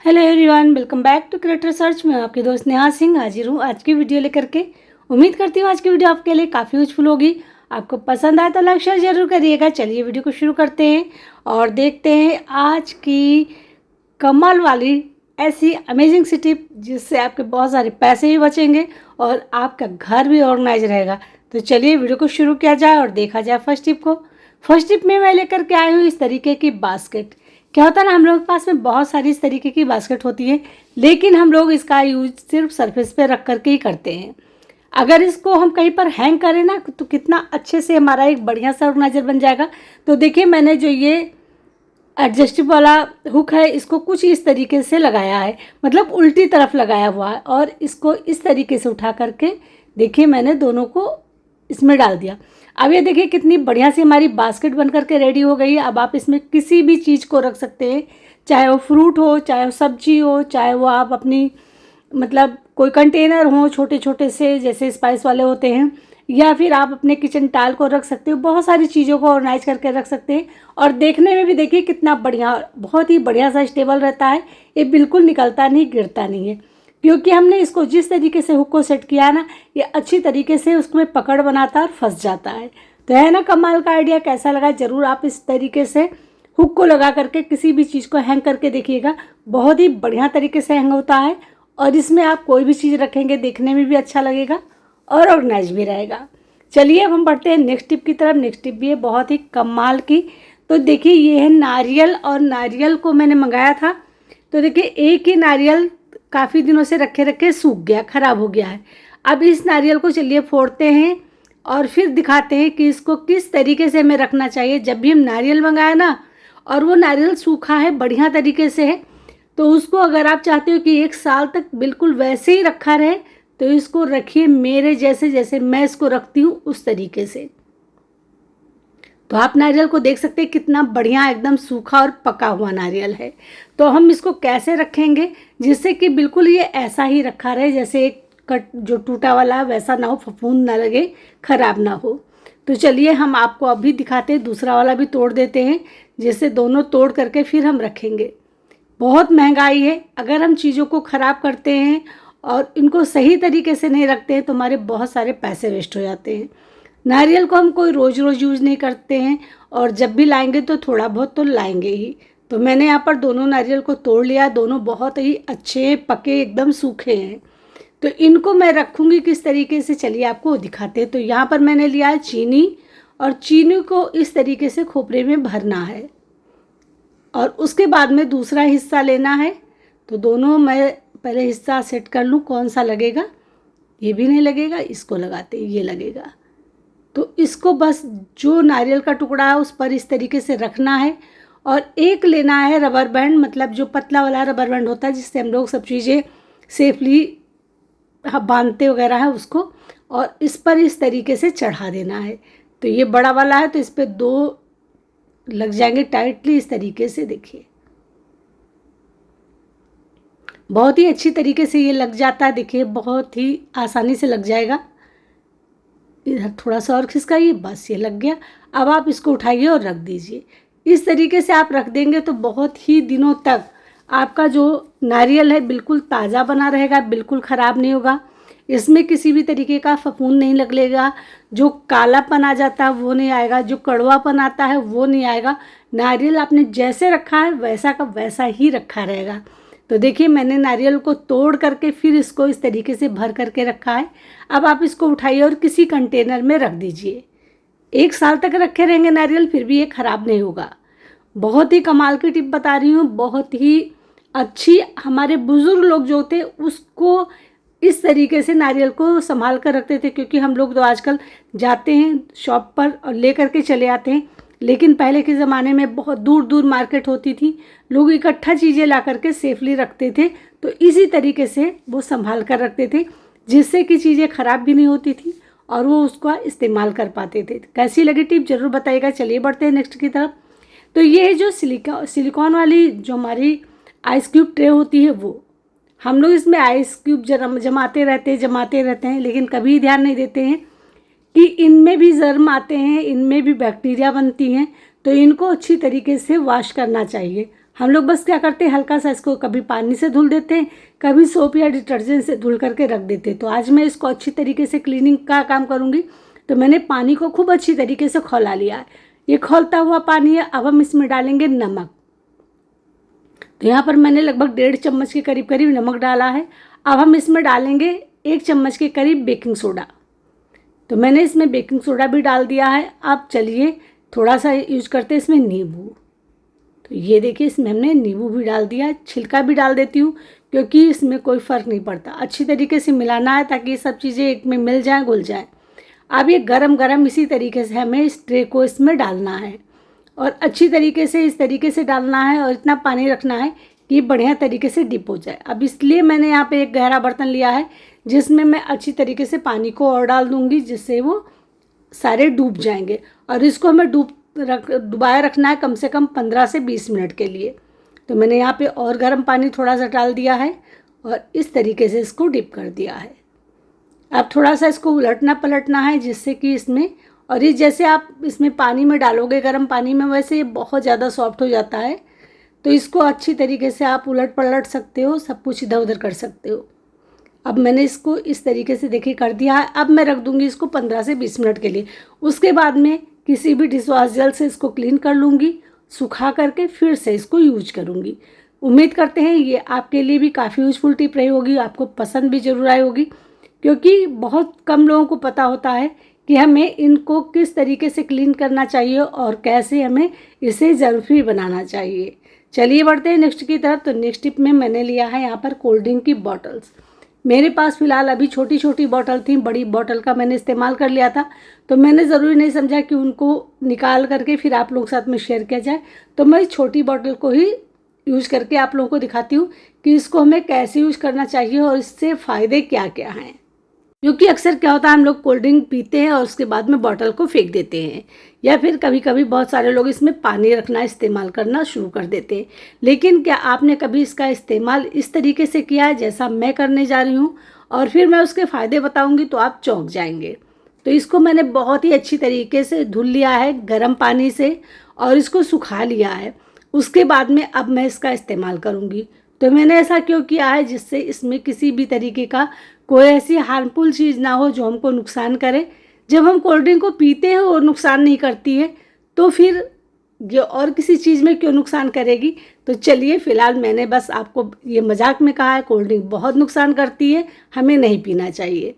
Hello everyone, welcome back to Creator Search. मैं आपकी दोस्त नेहा सिंह हाजिर हूँ आज की वीडियो लेकर के। उम्मीद करती हूँ आज की वीडियो आपके लिए काफ़ी यूजफुल होगी। आपको पसंद आए तो लाइक शेयर जरूर करिएगा। चलिए वीडियो को शुरू करते हैं और देखते हैं आज की कमाल वाली ऐसी अमेजिंग सी टिप जिससे आपके बहुत सारे पैसे भी बचेंगे और आपका घर भी ऑर्गेनाइज रहेगा। तो चलिए वीडियो को शुरू किया जाए और देखा जाए फर्स्ट टिप को। फर्स्ट टिप में मैं लेकर के आई हूँ इस तरीके की बास्केट। क्या होता है ना, हम लोग के पास में बहुत सारी इस तरीके की बास्केट होती है, लेकिन हम लोग इसका यूज सिर्फ सरफेस पे रख करके ही करते हैं। अगर इसको हम कहीं पर हैंग करें ना तो कितना अच्छे से हमारा एक बढ़िया सा ऑर्गेनाइजर बन जाएगा। तो देखिए, मैंने जो ये एडजस्टेबल वाला हुक है इसको कुछ इस तरीके से लगाया है, मतलब उल्टी तरफ लगाया हुआ है, और इसको इस तरीके से उठा करके देखिए मैंने दोनों को इसमें डाल दिया। अब ये देखिए कितनी बढ़िया सी हमारी बास्केट बन करके रेडी हो गई है। अब आप इसमें किसी भी चीज़ को रख सकते हैं, चाहे वो फ्रूट हो, चाहे वो सब्जी हो, चाहे वो आप अपनी मतलब कोई कंटेनर हो छोटे छोटे से जैसे स्पाइस वाले होते हैं, या फिर आप अपने किचन टाल को रख सकते हो। बहुत सारी चीज़ों को ऑर्गेनाइज करके रख सकते हैं और देखने में भी देखिए कितना बढ़िया, बहुत ही बढ़िया सा स्टेबल रहता है। ये बिल्कुल निकलता नहीं, गिरता नहीं है, क्योंकि हमने इसको जिस तरीके से हुक को सेट किया ना, ये अच्छी तरीके से उसमें पकड़ बनाता है और फंस जाता है। तो है ना कमाल का आइडिया। कैसा लगा ज़रूर आप इस तरीके से हुक को लगा करके किसी भी चीज़ को हैंग करके देखिएगा। बहुत ही बढ़िया तरीके से हैंग होता है और इसमें आप कोई भी चीज़ रखेंगे देखने में भी अच्छा लगेगा और ऑर्गेनाइज भी रहेगा। चलिए अब हम बढ़ते हैं नेक्स्ट टिप की तरफ। नेक्स्ट टिप भी है बहुत ही कमाल की। तो देखिए ये है नारियल, और नारियल को मैंने मंगाया था। तो देखिए एक ही नारियल काफ़ी दिनों से रखे रखे सूख गया, ख़राब हो गया है। अब इस नारियल को चलिए फोड़ते हैं और फिर दिखाते हैं कि इसको किस तरीके से हमें रखना चाहिए। जब भी हम नारियल मंगाए ना और वो नारियल सूखा है, बढ़िया तरीके से है, तो उसको अगर आप चाहते हो कि 1 साल तक बिल्कुल वैसे ही रखा रहे तो इसको रखिए मेरे जैसे, जैसे मैं इसको रखती हूँ उस तरीके से। तो आप नारियल को देख सकते हैं कितना बढ़िया एकदम सूखा और पका हुआ नारियल है। तो हम इसको कैसे रखेंगे जिससे कि बिल्कुल ये ऐसा ही रखा रहे, जैसे एक कट जो टूटा वाला वैसा ना हो, फफूंद ना लगे, ख़राब ना हो। तो चलिए हम आपको अभी दिखाते हैं, दूसरा वाला भी तोड़ देते हैं, जिससे दोनों तोड़ करके फिर हम रखेंगे। बहुत महंगाई है, अगर हम चीज़ों को ख़राब करते हैं और इनको सही तरीके से नहीं रखते हैं तो हमारे बहुत सारे पैसे वेस्ट हो जाते हैं। नारियल को हम कोई रोज़ रोज़ यूज़ नहीं करते हैं और जब भी लाएंगे तो थोड़ा बहुत तो लाएंगे ही। तो मैंने यहाँ पर दोनों नारियल को तोड़ लिया, दोनों बहुत ही अच्छे पके एकदम सूखे हैं। तो इनको मैं रखूँगी किस तरीके से, चलिए आपको दिखाते हैं। तो यहाँ पर मैंने लिया है चीनी, और चीनी को इस तरीके से खोपरे में भरना है और उसके बाद में दूसरा हिस्सा लेना है। तो दोनों मैं पहले हिस्सा सेट कर लूँ कौन सा लगेगा। ये भी नहीं लगेगा, इसको लगाते ये लगेगा। तो इसको बस जो नारियल का टुकड़ा है उस पर इस तरीके से रखना है, और एक लेना है रबर बैंड, मतलब जो पतला वाला रबर बैंड होता है जिससे हम लोग सब चीज़ें सेफली बांधते वगैरह है उसको, और इस पर इस तरीके से चढ़ा देना है। तो ये बड़ा वाला है तो इस पर 2 लग जाएंगे टाइटली इस तरीके से। देखिए बहुत ही अच्छी तरीके से ये लग जाता है, देखिए बहुत ही आसानी से लग जाएगा। इधर थोड़ा सा और खिसकाइए, बस ये लग गया। अब आप इसको उठाइए और रख दीजिए। इस तरीके से आप रख देंगे तो बहुत ही दिनों तक आपका जो नारियल है बिल्कुल ताज़ा बना रहेगा, बिल्कुल ख़राब नहीं होगा। इसमें किसी भी तरीके का फफूंद नहीं लगेगा, जो कालापन आ जाता है वो नहीं आएगा, जो कड़वापन आता है वो नहीं आएगा। नारियल आपने जैसे रखा है वैसा का वैसा ही रखा रहेगा। तो देखिए मैंने नारियल को तोड़ करके फिर इसको इस तरीके से भर करके रखा है। अब आप इसको उठाइए और किसी कंटेनर में रख दीजिए। 1 साल तक रखे रहेंगे नारियल, फिर भी ये ख़राब नहीं होगा। बहुत ही कमाल की टिप बता रही हूँ, बहुत ही अच्छी। हमारे बुज़ुर्ग लोग जो थे उसको इस तरीके से नारियल को संभाल कर रखते थे, क्योंकि हम लोग तो आजकल जाते हैं शॉप पर और ले करके चले आते हैं, लेकिन पहले के ज़माने में बहुत दूर दूर मार्केट होती थी, लोग इकट्ठा चीज़ें ला करके सेफली रखते थे। तो इसी तरीके से वो संभाल कर रखते थे, जिससे कि चीज़ें ख़राब भी नहीं होती थी और वो उसका इस्तेमाल कर पाते थे। कैसी लगी टिप ज़रूर बताइएगा। चलिए बढ़ते हैं नेक्स्ट की तरफ। तो ये जो सिलिकॉन वाली जो हमारी आइस क्यूब ट्रे होती है, वो हम लोग इसमें आइस क्यूब जमाते रहते हैं, लेकिन कभी ध्यान नहीं देते हैं कि इनमें भी जर्म आते हैं, इनमें भी बैक्टीरिया बनती हैं। तो इनको अच्छी तरीके से वॉश करना चाहिए। हम लोग बस क्या करते हैं, हल्का सा इसको कभी पानी से धुल देते हैं, कभी सोप या डिटर्जेंट से धुल करके रख देते हैं। तो आज मैं इसको अच्छी तरीके से क्लीनिंग का काम करूँगी। तो मैंने पानी को खूब अच्छी तरीके से खौला लिया है। ये खौलता हुआ पानी है। अब हम इसमें डालेंगे नमक। तो यहाँ पर मैंने लगभग 1.5 चम्मच के करीब नमक डाला है। अब हम इसमें डालेंगे 1 चम्मच के करीब बेकिंग सोडा। तो मैंने इसमें बेकिंग सोडा भी डाल दिया है। अब चलिए थोड़ा सा यूज करते हैं इसमें नींबू। तो ये देखिए इसमें हमने नींबू भी डाल दिया, छिलका भी डाल देती हूँ क्योंकि इसमें कोई फ़र्क नहीं पड़ता। अच्छी तरीके से मिलाना है ताकि ये सब चीज़ें एक में मिल जाएँ, घुल जाएँ। अब ये गरम गरम इसी तरीके से हमें इस ट्रे को इसमें डालना है और अच्छी तरीके से इस तरीके से डालना है और इतना पानी रखना है कि बढ़िया तरीके से डिप हो जाए। अब इसलिए मैंने यहाँ पे एक गहरा बर्तन लिया है जिसमें मैं अच्छी तरीके से पानी को और डाल दूँगी, जिससे वो सारे डूब जाएंगे। और इसको हमें डुबाए रखना है कम से कम 15 से 20 मिनट के लिए। तो मैंने यहाँ पे और गर्म पानी थोड़ा सा डाल दिया है और इस तरीके से इसको डिप कर दिया है। अब थोड़ा सा इसको उलटना पलटना है जिससे कि इसमें, और ये जैसे आप इसमें पानी में डालोगे गर्म पानी में, वैसे ये बहुत ज़्यादा सॉफ्ट हो जाता है। तो इसको अच्छी तरीके से आप उलट पलट सकते हो, सब कुछ इधर उधर कर सकते हो। अब मैंने इसको इस तरीके से देखिए कर दिया है। अब मैं रख दूँगी इसको 15 से 20 मिनट के लिए। उसके बाद में किसी भी डिशवॉश जेल से इसको क्लीन कर लूँगी, सुखा करके फिर से इसको यूज करूँगी। उम्मीद करते हैं ये आपके लिए भी काफ़ी यूजफुल टिप रही होगी, आपको पसंद भी ज़रूर आई होगी, क्योंकि बहुत कम लोगों को पता होता है कि हमें इनको किस तरीके से क्लीन करना चाहिए और कैसे हमें इसे जल फ्री बनाना चाहिए। चलिए बढ़ते हैं नेक्स्ट की तरफ। तो नेक्स्ट टिप में मैंने लिया है यहाँ पर कोल्ड ड्रिंक की बॉटल्स। मेरे पास फ़िलहाल अभी छोटी छोटी बॉटल थी, बड़ी बॉटल का मैंने इस्तेमाल कर लिया था। तो मैंने ज़रूरी नहीं समझा कि उनको निकाल करके फिर आप लोगों के साथ में शेयर किया जाए। तो मैं इस छोटी बॉटल को ही यूज़ करके आप लोगों को दिखाती हूँ कि इसको हमें कैसे यूज़ करना चाहिए और इससे फ़ायदे क्या क्या हैं। क्योंकि अक्सर क्या होता है, हम लोग कोल्ड ड्रिंक पीते हैं और उसके बाद में बॉटल को फेंक देते हैं, या फिर कभी कभी बहुत सारे लोग इसमें पानी रखना इस्तेमाल करना शुरू कर देते हैं। लेकिन क्या आपने कभी इसका इस्तेमाल इस तरीके से किया है जैसा मैं करने जा रही हूँ? और फिर मैं उसके फ़ायदे बताऊँगी तो आप चौंक जाएंगे। तो इसको मैंने बहुत ही अच्छी तरीके से धुल लिया है गर्म पानी से और इसको सुखा लिया है। उसके बाद में अब मैं इसका इस्तेमाल करूँगी। तो मैंने ऐसा क्यों किया है, जिससे इसमें किसी भी तरीके का कोई ऐसी हार्मफुल चीज़ ना हो जो हमको नुकसान करे। जब हम कोल्ड ड्रिंक को पीते हैं और नुकसान नहीं करती है, तो फिर ये और किसी चीज़ में क्यों नुकसान करेगी। तो चलिए फ़िलहाल मैंने बस आपको ये मजाक में कहा है, कोल्ड ड्रिंक बहुत नुकसान करती है, हमें नहीं पीना चाहिए।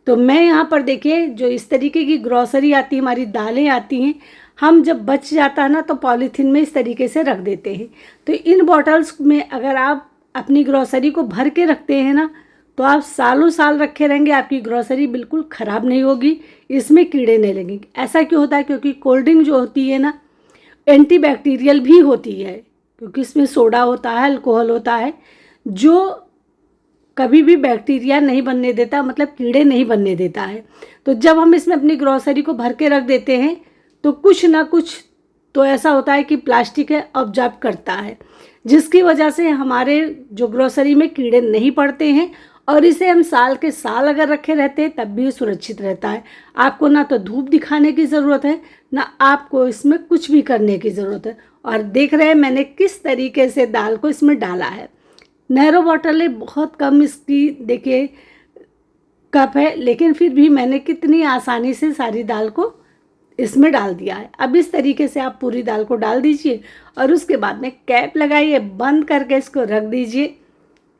तो मैं यहाँ पर देखिए जो इस तरीके की ग्रॉसरी आती है, हमारी दालें आती हैं, हम जब बच जाता है ना तो पॉलीथीन में इस तरीके से रख देते हैं। तो इन बॉटल्स में अगर आप अपनी ग्रॉसरी को भर के रखते हैं ना, तो आप सालों साल रखे रहेंगे, आपकी ग्रॉसरी बिल्कुल ख़राब नहीं होगी, इसमें कीड़े नहीं लगेंगे। ऐसा क्यों होता है? क्योंकि कोल्ड ड्रिंक जो होती है ना, एंटीबैक्टीरियल भी होती है, क्योंकि इसमें सोडा होता है, अल्कोहल होता है, जो कभी भी बैक्टीरिया नहीं बनने देता, मतलब कीड़े नहीं बनने देता है। तो जब हम इसमें अपनी ग्रॉसरी को भर के रख देते हैं तो कुछ ना कुछ तो ऐसा होता है कि प्लास्टिक है ऑब्जर्व करता है, जिसकी वजह से हमारे जो ग्रॉसरी में कीड़े नहीं पड़ते हैं और इसे हम साल के साल अगर रखे रहते हैं तब भी सुरक्षित रहता है। आपको ना तो धूप दिखाने की ज़रूरत है, ना आपको इसमें कुछ भी करने की ज़रूरत है। और देख रहे हैं मैंने किस तरीके से दाल को इसमें डाला है। नैरो बॉटल है, बहुत कम इसकी देखिए कप है, लेकिन फिर भी मैंने कितनी आसानी से सारी दाल को इसमें डाल दिया है। अब इस तरीके से आप पूरी दाल को डाल दीजिए और उसके बाद में कैप लगाइए, बंद करके इसको रख दीजिए।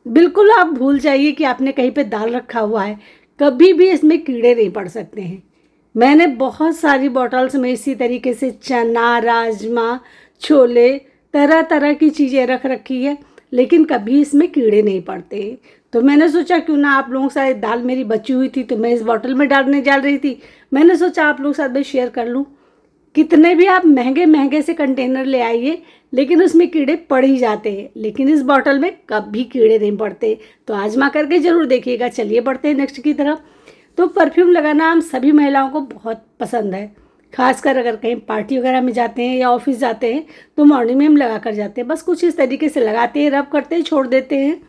बिल्कुल आप भूल जाइए कि आपने कहीं पे दाल रखा हुआ है, कभी भी इसमें कीड़े नहीं पड़ सकते हैं। मैंने बहुत सारी बॉटल्स में इसी तरीके से चना, राजमा, छोले, तरह तरह की चीज़ें रख रखी है, लेकिन कभी इसमें कीड़े नहीं पड़ते हैं। तो मैंने सोचा क्यों ना आप लोगों के साथ, दाल मेरी बची हुई थी तो मैं इस बॉटल में डालने जा रही थी, मैंने सोचा आप लोगों के साथ मैं शेयर कर लूँ। कितने भी आप महंगे महंगे से कंटेनर ले आइए, लेकिन उसमें कीड़े पड़ ही जाते हैं, लेकिन इस बॉटल में कभी कीड़े नहीं पड़ते। तो आजमा करके ज़रूर देखिएगा। चलिए बढ़ते हैं नेक्स्ट की तरफ। तो परफ्यूम लगाना हम सभी महिलाओं को बहुत पसंद है, खासकर अगर कहीं पार्टी वगैरह में जाते हैं या ऑफिस जाते हैं तो मॉर्निंग में हम लगा कर जाते हैं। बस कुछ इस तरीके से लगाते हैं, रब करते हैं, छोड़ देते हैं।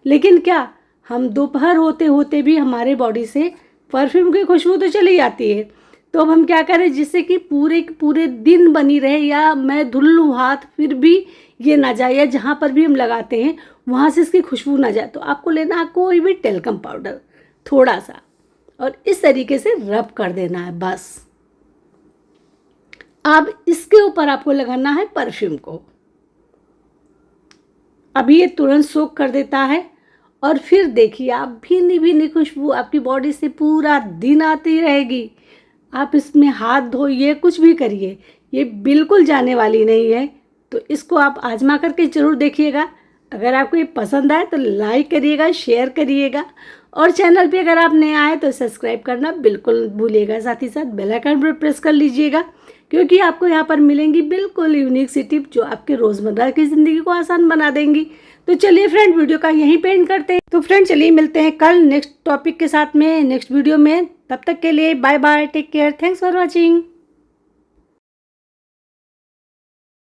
लेकिन क्या हम दोपहर होते होते भी हमारे बॉडी से परफ्यूम की खुशबू तो चली जाती है। तो अब हम क्या करें जिससे कि पूरे दिन बनी रहे, या मैं धुल लूँ हाथ फिर भी ये ना जाए, या जहाँ पर भी हम लगाते हैं वहाँ से इसकी खुशबू ना जाए, तो आपको लेना है कोई भी टेल्कम पाउडर थोड़ा सा, और इस तरीके से रब कर देना है बस। अब इसके ऊपर आपको लगाना है परफ्यूम को। अभी ये तुरंत सोख कर देता है, और फिर देखिए आप भीनी भीनी खुशबू आपकी बॉडी से पूरा दिन आती रहेगी। आप इसमें हाथ धोइए, कुछ भी करिए, ये बिल्कुल जाने वाली नहीं है। तो इसको आप आजमा करके ज़रूर देखिएगा। अगर आपको ये पसंद आए तो लाइक करिएगा, शेयर करिएगा, और चैनल पे अगर आप नए आए तो सब्सक्राइब करना बिल्कुल भूलिएगा। साथ ही साथ बेल आइकन पर प्रेस कर लीजिएगा, क्योंकि आपको यहाँ पर मिलेंगी बिल्कुल यूनिक सी टिप जो आपके रोज़मर्रा की ज़िंदगी को आसान बना देंगी। तो चलिए फ्रेंड, वीडियो का यहीं पे एंड करते हैं। तो फ्रेंड चलिए मिलते हैं कल नेक्स्ट टॉपिक के साथ में, नेक्स्ट वीडियो में। तब तक के लिए bye bye, take care, thanks for watching.